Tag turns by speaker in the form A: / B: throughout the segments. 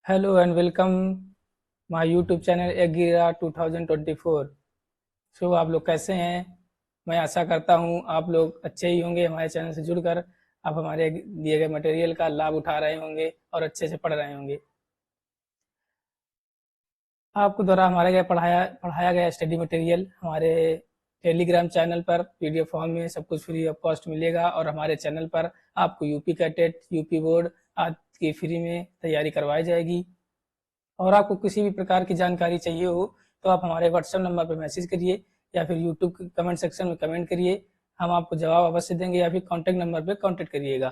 A: Hello and welcome my YouTube channel एगिरा 2024। So आप लोग कैसे हैं? मैं आशा करता हूं आप लोग अच्छे ही होंगे। हमारे चैनल से जुड़कर आप हमारे दिए गए मटेरियल का लाभ उठा रहे होंगे और अच्छे से पढ़ रहे होंगे। आपको द्वारा हमारे गया पढ़ाया पढ़ाया गया स्टडी मटेरियल हमारे टेलीग्राम चैनल पर पीडीएफ फॉर्म में सब कुछ फ्री ऑफ कॉस्ट मिलेगा, और हमारे चैनल पर आपको यूपी का टेट, यूपी बोर्ड आदि की फ्री में तैयारी करवाई जाएगी। और आपको किसी भी प्रकार की जानकारी चाहिए हो तो आप हमारे व्हाट्सएप नंबर पर मैसेज करिए या फिर यूट्यूब के कमेंट सेक्शन में कमेंट करिए। हम आपको जवाब अवश्य देंगे, या फिर कॉन्टैक्ट नंबर पर कॉन्टैक्ट करिएगा।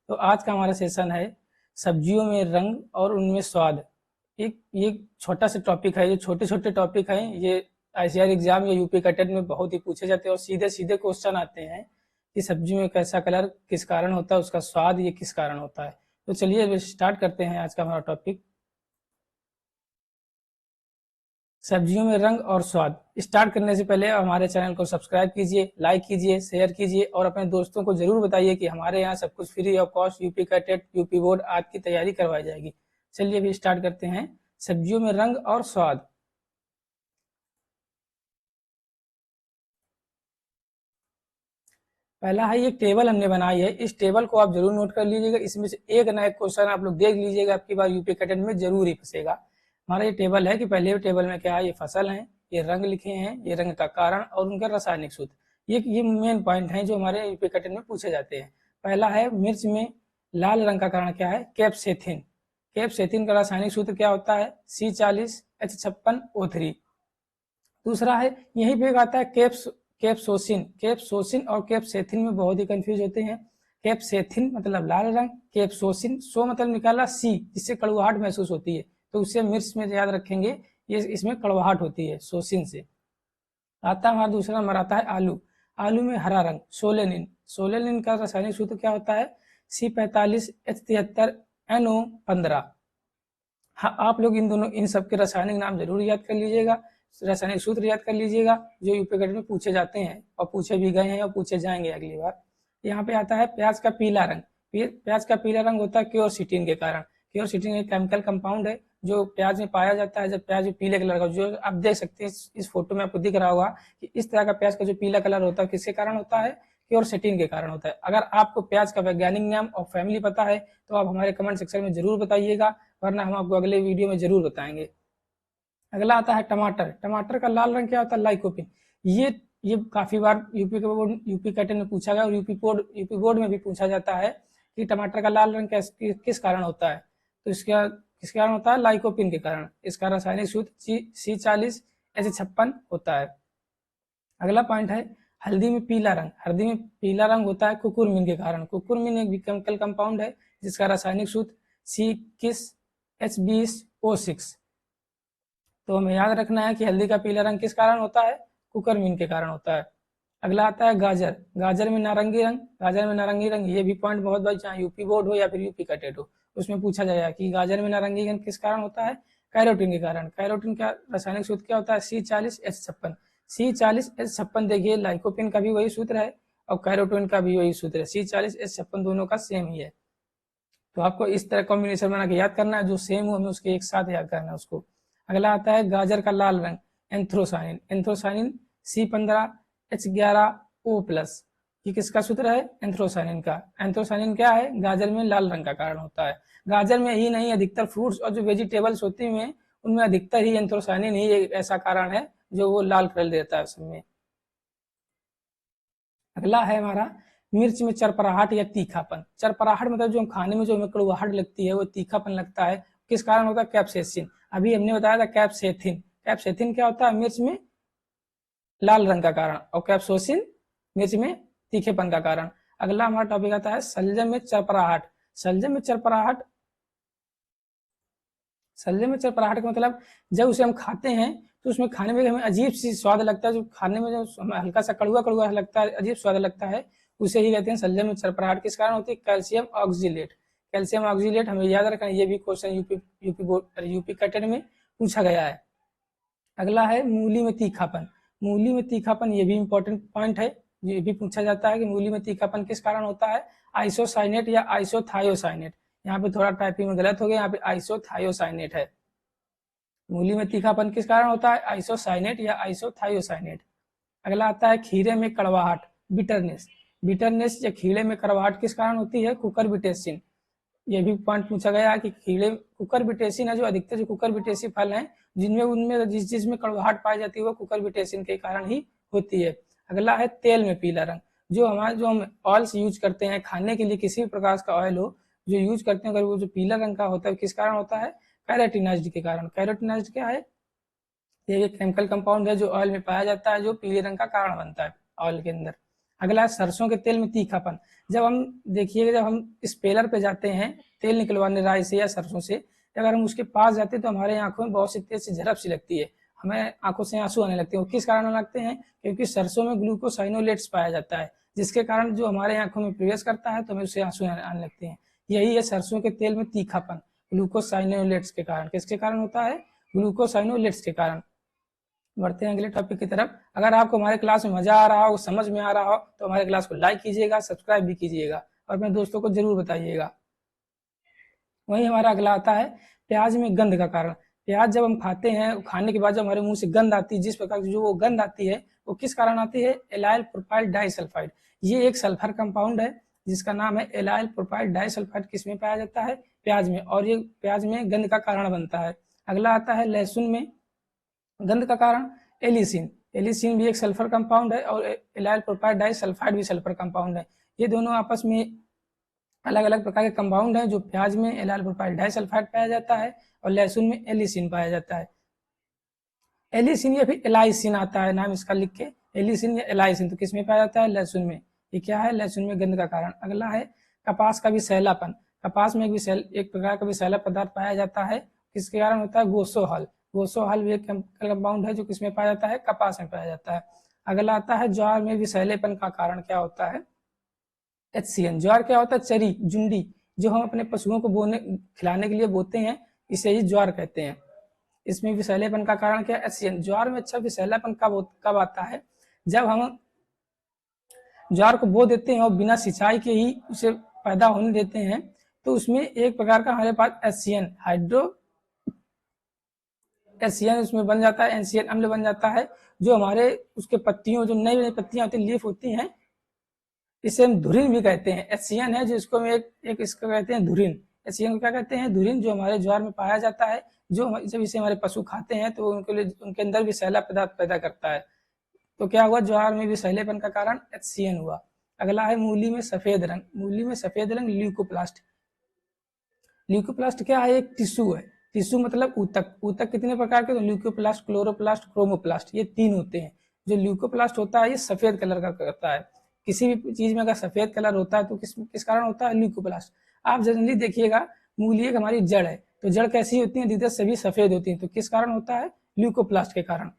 A: तो आज का हमारा सेशन है सब्जियों में रंग और उनमें स्वाद। एक ये छोटा सा टॉपिक है, ये छोटे छोटे टॉपिक हैं, ये आईसीआर एग्जाम या यूपी का टेट में बहुत ही पूछे जाते हैं और सीधे सीधे क्वेश्चन आते हैं कि सब्जी में कैसा कलर किस कारण होता है, उसका स्वाद ये किस कारण होता है। तो चलिए स्टार्ट करते हैं आज का हमारा टॉपिक, सब्जियों में रंग और स्वाद। स्टार्ट करने से पहले हमारे चैनल को सब्सक्राइब कीजिए, लाइक कीजिए, शेयर कीजिए और अपने दोस्तों को जरूर बताइए कि हमारे यहाँ सब कुछ फ्री ऑफ कॉस्ट यूपी का टेट, यूपी बोर्ड आदि की तैयारी करवाई जाएगी। चलिए अभी स्टार्ट करते हैं सब्जियों में रंग और स्वाद। पहला है, ये टेबल हमने बनाई है, इस टेबल को आप जरूर नोट कर लीजिएगा। इसमें से एक ना एक क्वेश्चन आप लोग देख लीजिएगा, आपकी बार यूपी का टेट में जरूर ही फंसेगा। हमारा ये टेबल है कि पहले टेबल में क्या है, ये फसल है, ये रंग लिखे हैं, ये रंग का कारण और उनका रासायनिक सूत्र। ये मेन पॉइंट है जो हमारे यूपी का टेट में पूछे जाते हैं। पहला है, मिर्च में लाल रंग का कारण क्या है, कैप्सेथिन। कैप्सेथिन का रासायनिक सूत्र क्या होता है, C40H56O3। दूसरा है, यहीं पे आता है कैप्सोसिन। कैप्सोसिन और कैप्सेथिन में बहुत ही कंफ्यूज होते हैं। कैप्सेथिन मतलब लाल रंग, कैप्सोसिन सो मतलब निकाला सी, जिससे कड़वाहट महसूस होती है, तो उसे मिर्च में याद रखेंगे, ये इसमें कड़वाहट होती है सोसिन से। आता है हमारा दूसरा नंबर आता है आलू। आलू में हरा रंग, सोलेनिन। सोलेनिन का रासायनिक सूत्र क्या होता है, C45H73NO15। हाँ, आप लोग इन दोनों इन सब के रासायनिक नाम जरूर याद कर लीजिएगा, रासायनिक सूत्र याद कर लीजिएगा, जो यूपी में पूछे जाते हैं और पूछे भी गए हैं और पूछे जाएंगे अगली बार। यहाँ पे आता है प्याज का पीला रंग। प्याज का पीला रंग होता है क्योरसिटीन के कारण। क्योरसिटीन एक केमिकल कंपाउंड है जो प्याज में पाया जाता है। जब प्याज पीले कलर का, जो आप देख सकते हैं इस फोटो में आपको दिख रहा होगा कि इस तरह का प्याज का जो पीला कलर होता है किसके कारण होता है, क्योरसिटीन के कारण होता है। अगर आपको प्याज का वैज्ञानिक नाम और फैमिली पता है तो आप हमारे कमेंट सेक्शन में जरूर बताइएगा, वरना हम आपको अगले वीडियो में जरूर बताएंगे। अगला आता है टमाटर। टमाटर का लाल रंग क्या होता है, लाइकोपिन। ये काफी बार यूपी कैटेगरी में पूछा गया और यूपी बोर्ड में भी पूछा जाता है कि टमाटर का लाल रंग किस कारण होता है, तो इसका किस कारण होता है, लाइकोपिन के कारण। इसका रासायनिक सूत्र C40H56 होता है। अगला पॉइंट है, हल्दी में पीला रंग। हल्दी में पीला रंग होता है कुकुरमिन के कारण। कुकुरमिन एक केमिकल कंपाउंड है जिसका रासायनिक सूत्र C21H20O6। तो हमें याद रखना है कि हल्दी का पीला रंग किस कारण होता है, कुकुरमिन के कारण होता है। अगला आता है गाजर। गाजर में नारंगी रंग। गाजर में नारंगी रंग, ये भी पॉइंट बहुत बार चाहे यूपी बोर्ड हो या फिर यूपी का टेट हो, उसमें पूछा जाएगा कि गाजर में नारंगी रंग किस कारण होता है, कैरोटीन के कारण। कैरोटीन का रासायनिक सूत्र क्या होता है, C40H56। C40H56 देखिए, लाइकोपिन का भी वही सूत्र है और कैरोटीन का भी वही सूत्र है। C40H56 दोनों का सेम ही है। तो आपको इस तरह कॉम्बिनेशन बना के याद करना है, जो सेम हो हमें उसके एक साथ याद करना है उसको। अगला आता है गाजर का लाल रंग, एंथ्रोसानिन। एंथ्रोसानिन C15H11O+। ये किसका सूत्र है, एंथ्रोसानिन का। एंथ्रोसानिन क्या है, गाजर में लाल रंग का कारण होता है। गाजर में ही नहीं, अधिकतर फ्रूट्स और जो वेजिटेबल्स होती हैं उनमें अधिकतर ही एंथ्रोसानिन ही एक ऐसा कारण है जो वो लाल कलर देता है उसमें। अगला है हमारा, मिर्च में चरपराहट या तीखापन। चरपराहट मतलब जो खाने में जो हमें कड़वाहट लगती है, वो तीखापन लगता है, किस कारण होता है, कैप्सेसिन। अभी हमने बताया था कैप्सेथिन। कैप्सेथिन क्या होता है, मिर्च में लाल रंग का कारण, और कैप्सोसिन मिर्च में तीखेपन का कारण। अगला हमारा टॉपिक आता है शलजम में चरपराहट। शलजम में चरपराहट, शलजम में चरपराहट का मतलब जब उसे हम खाते हैं तो उसमें खाने में हमें अजीब सी स्वाद लगता है, जो खाने में जो हमें हल्का सा कड़वा कड़वा लगता है, अजीब स्वाद लगता है, उसे ही कहते हैं शलजम में चरपराहट। किस कारण होती है, कैल्शियम ऑक्जिलेट। कैल्शियम ऑक्जिलेट हमें याद रखना, ये भी क्वेश्चन यूपी कैटेगरी में पूछा गया है। अगला है मूली में तीखापन। मूली में तीखापन, ये भी इंपॉर्टेंट पॉइंट है, ये भी पूछा जाता है कि मूली में तीखापन किस कारण होता है, आइसोसाइनेट या आइसोथायोसाइनेट। यहाँ पे थोड़ा टाइपिंग में गलत हो गया, यहाँ पे आइसोथायोसाइनेट है। मूली में तीखापन किस कारण होता है? आइसोसाइनेट या आइसोथायोसाइनेट। अगला आता है खीरे में कड़वाहट, बिटरनेस। बिटरनेस या खीरे में कड़वाहट किस कारण होती है? कुकुरबिटेसिन। ये भी पॉइंट पूछा गया कि खीरे कुकुरबिटेसिन है, जो अधिकतर जो कुकुरबिटेसी फल हैं जिनमें उनमें जिस चीज में कड़वाहट पाई जाती है वो कुकुरबिटेसिन के कारण ही होती है। अगला है तेल में पीला रंग। जो हम ऑयल्स यूज करते हैं खाने के लिए, किसी भी प्रकार का ऑयल हो जो यूज करते हैं, अगर वो जो पीला रंग का होता है किस कारण होता है? कैरोटीनॉइड के कारण। कैरोटीनॉइड क्या है? ये एक केमिकल कंपाउंड है जो ऑयल में पाया जाता है, जो पीले रंग का कारण बनता है ऑयल के अंदर। अगला सरसों के तेल में तीखापन। जब हम देखिएगा, जब हम स्पेलर पे जाते हैं तेल निकलवाने राई से या सरसों से, अगर हम उसके पास जाते हैं तो हमारे आंखों में बहुत सी तेज से झरप सी लगती है, हमें आंखों से आंसू आने लगते हैं। किस कारण लगते हैं? क्योंकि सरसों में ग्लूकोसाइनोलेट्स पाया जाता है, जिसके कारण जो हमारे आंखों में प्रवेश करता है तो हमें उससे आंसू आने लगते हैं। यही है सरसों के तेल में तीखापन, ग्लूकोसाइनोलेट्स के कारण। किसके कारण होता है? ग्लूकोसाइनोलेट्स के कारण। बढ़ते हैं अगले टॉपिक की तरफ। अगर आपको हमारे क्लास में मजा आ रहा हो, समझ में आ रहा हो, तो हमारे क्लास को लाइक कीजिएगा, सब्सक्राइब भी कीजिएगा और अपने दोस्तों को जरूर बताइएगा। वहीं हमारा अगला आता है प्याज में गंध का कारण। प्याज जब हम खाते हैं, खाने के बाद जब हमारे मुंह से गंध आती है, जिस प्रकार की जो वो गंध आती है वो किस कारण आती है? Allyl propyl disulphide. ये एक सल्फर कंपाउंड है जिसका नाम है एलाइल प्रोपाइल डाइसल्फाइड। किसमें पाया जाता है? प्याज में, और ये प्याज में गंध का कारण बनता है। अगला आता है लहसुन में गंध का कारण, एलिसिन। एलिसिन भी एक सल्फर कंपाउंड है और एलाइल प्रोपाइल डाइसल्फाइड भी सल्फर कंपाउंड है। ये दोनों आपस में अलग अलग प्रकार के कंपाउंड हैं। जो प्याज में एलाइल प्रोपाइल डाइसल्फाइड पाया जाता है और लहसुन में एलिसिन पाया जाता है। एलिसिन या फिर एलाइसिन आता है नाम इसका, लिख के एलिसिन या एलाइसिन। तो किसमें पाया जाता है? लहसुन में। ये क्या है? लहसुन में गंध का कारण। अगला है कपास का विषैलापन। कपास में एक प्रकार का विषैला पदार्थ पाया जाता है, किसके कारण होता है? गोसोहल। गोसोहल भी एक कंपाउंड है जो किसमें पाया जाता है? कपास में पाया जाता है। अगला आता है ज्वार में विषैलेपन का कारण क्या होता है? HCN। ज्वार क्या होता है? चरी, जुंडी, जो हम अपने पशुओं को खिलाने के लिए बोते हैं, इसे ही ज्वार कहते हैं। इसमें विषैलेपन का कारण क्या? HCN। ज्वार में अच्छा विषैलापन कब आता है? जब हम ज्वार को बो देते हैं और बिना सिंचाई के ही उसे पैदा होने देते हैं, तो उसमें एक प्रकार का हमारे पास HCN HCN उसमें बन जाता है, NCN अम्ल बन जाता है, जो हमारे उसके पत्तियों, जो नई नई पत्तियां होती हैं, लीफ होती हैं, इसे हम धुरिन भी कहते हैं। HCN है जो इसको एक इसको कहते हैं धुरिन। HCN को क्या कहते हैं? धुरिन, जो हमारे ज्वार में पाया जाता है, जो जब इसे हमारे पशु खाते हैं तो उनके लिए उनके अंदर भी सैला पदार्थ पैदा करता है। तो क्या हुआ? ज्वार में भी सैलेपन का कारण HCN हुआ। अगला है मूली में सफेद रंग। मूली में सफेद रंग ल्यूकोप्लास्ट। ल्यूकोप्लास्ट क्या है? एक टिश्यू है। टिश्यू मतलब ऊतक। ऊतक कितने प्रकार के? तो ल्यूकोप्लास्ट, क्लोरोप्लास्ट, क्रोमोप्लास्ट, ये 3 होते हैं। जो ल्यूकोप्लास्ट होता है ये सफेद कलर का करता है। किसी भी चीज में अगर सफेद कलर होता है तो किस कारण होता है? ल्यूकोप्लास्ट। आप जनरली देखिएगा, मूली एक हमारी जड़ है, तो जड़ कैसी होती है? अधिकतर सभी सफेद होती है, तो किस कारण होता है? ल्यूकोप्लास्ट के कारण।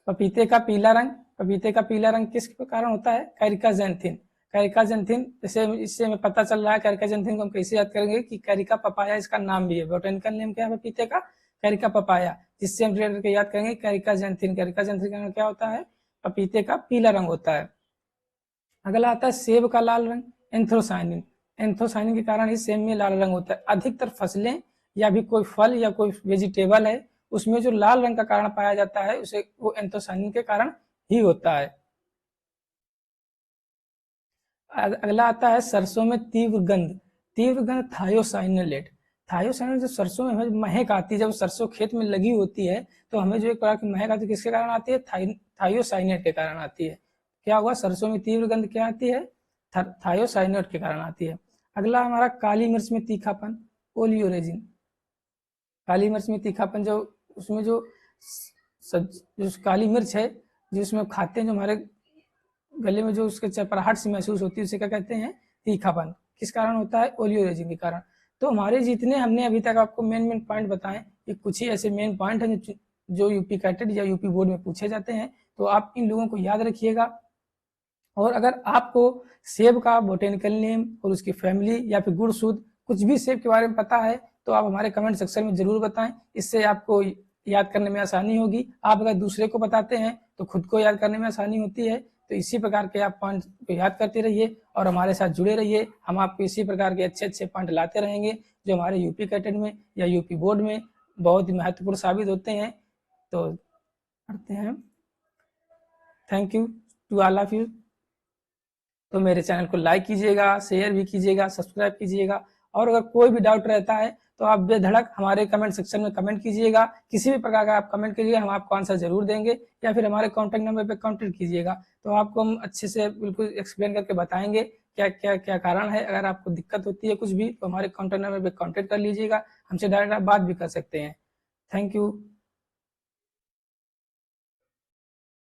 A: पपीते का पीला रंग। पपीते का पीला रंग किस कारण होता है? कैरिकाजेंथिन। कैरिकाजेंथिन, जैसे इससे हमें पता चल रहा है कैरिकाजेंथिन को हम कैसे याद करेंगे कि कैरिका पपाया इसका नाम भी है। बोटेनिकल नेम क्या है पपीते का? कैरिका पपाया, जिससे हम रिलेट करके याद करेंगे कैरिकाजेंथिन। कैरिकाजेंथिन का क्या होता है? पपीते का पीला रंग होता है। अगला आता है सेब का लाल रंग, एंथ्रोसाइनिन। एंथ्रोसाइनिन के कारण ही सेब में लाल रंग होता है। अधिकतर फसलें या भी कोई फल या कोई वेजिटेबल है, उसमें जो लाल रंग का कारण पाया जाता है उसे वो एंथ्रोसाइनिन के कारण ही होता है। अगला आता है सरसों में तीव्र गंध। तीव्र गंध थायोसाइनेलेट। थायोसाइनेलेट, जो सरसों में हमें महक आती है, जब सरसों खेत में लगी होती है तो हमें जो एक प्रकार की महक आती है, किसके कारण आती है? थायोसाइनेट के कारण आती है। क्या हुआ? सरसों में तीव्र गंध क्या आती है? थायोसाइनेट के कारण आती है। अगला हमारा काली मिर्च में तीखापन, ओलियोरेजिन। काली मिर्च में तीखापन, जो उसमें जो काली मिर्च है, जो उसमें खाते हैं, जो हमारे गले में जो उसके चपराहट से महसूस होती है, उसे क्या कहते हैं? तीखापन। किस कारण होता है? ओलियोरेजिन के कारण। तो हमारे जितने हमने अभी तक आपको मेन पॉइंट बताए, ये कुछ ही ऐसे मेन पॉइंट हैं जो यूपी कैटेड या यूपी बोर्ड में पूछे जाते हैं। तो आप इन लोगों को याद रखिएगा। और अगर आपको सेब का बोटेनिकल नेम और उसकी फैमिली या फिर गुण सूत्र, कुछ भी सेब के बारे में पता है, तो आप हमारे कमेंट सेक्शन में जरूर बताएं। इससे आपको याद करने में आसानी होगी। आप अगर दूसरे को बताते हैं तो खुद को याद करने में आसानी होती है। तो इसी प्रकार के आप पॉइंट को याद करते रहिए और हमारे साथ जुड़े रहिए। हम आपको इसी प्रकार के अच्छे पॉइंट लाते रहेंगे जो हमारे यूपी कैटेट में या यूपी बोर्ड में बहुत ही महत्वपूर्ण साबित होते हैं। तो करते हैं। Thank you to all of you. तो मेरे चैनल को लाइक कीजिएगा, शेयर भी कीजिएगा, सब्सक्राइब कीजिएगा और अगर कोई भी डाउट रहता है तो आप बेधड़क हमारे कमेंट सेक्शन में कमेंट कीजिएगा। किसी भी प्रकार का आप कमेंट कीजिएगा, हम आपको आंसर जरूर देंगे या फिर हमारे कॉन्टैक्ट नंबर पे कॉन्टैक्ट कीजिएगा, तो आपको हम अच्छे से बिल्कुल एक्सप्लेन करके बताएंगे क्या कारण है। अगर आपको दिक्कत होती है कुछ भी तो हमारे कॉन्टैक्ट नंबर पे कॉन्टैक्ट कर लीजिएगा, हमसे डायरेक्ट आप बात भी कर सकते हैं। Thank you.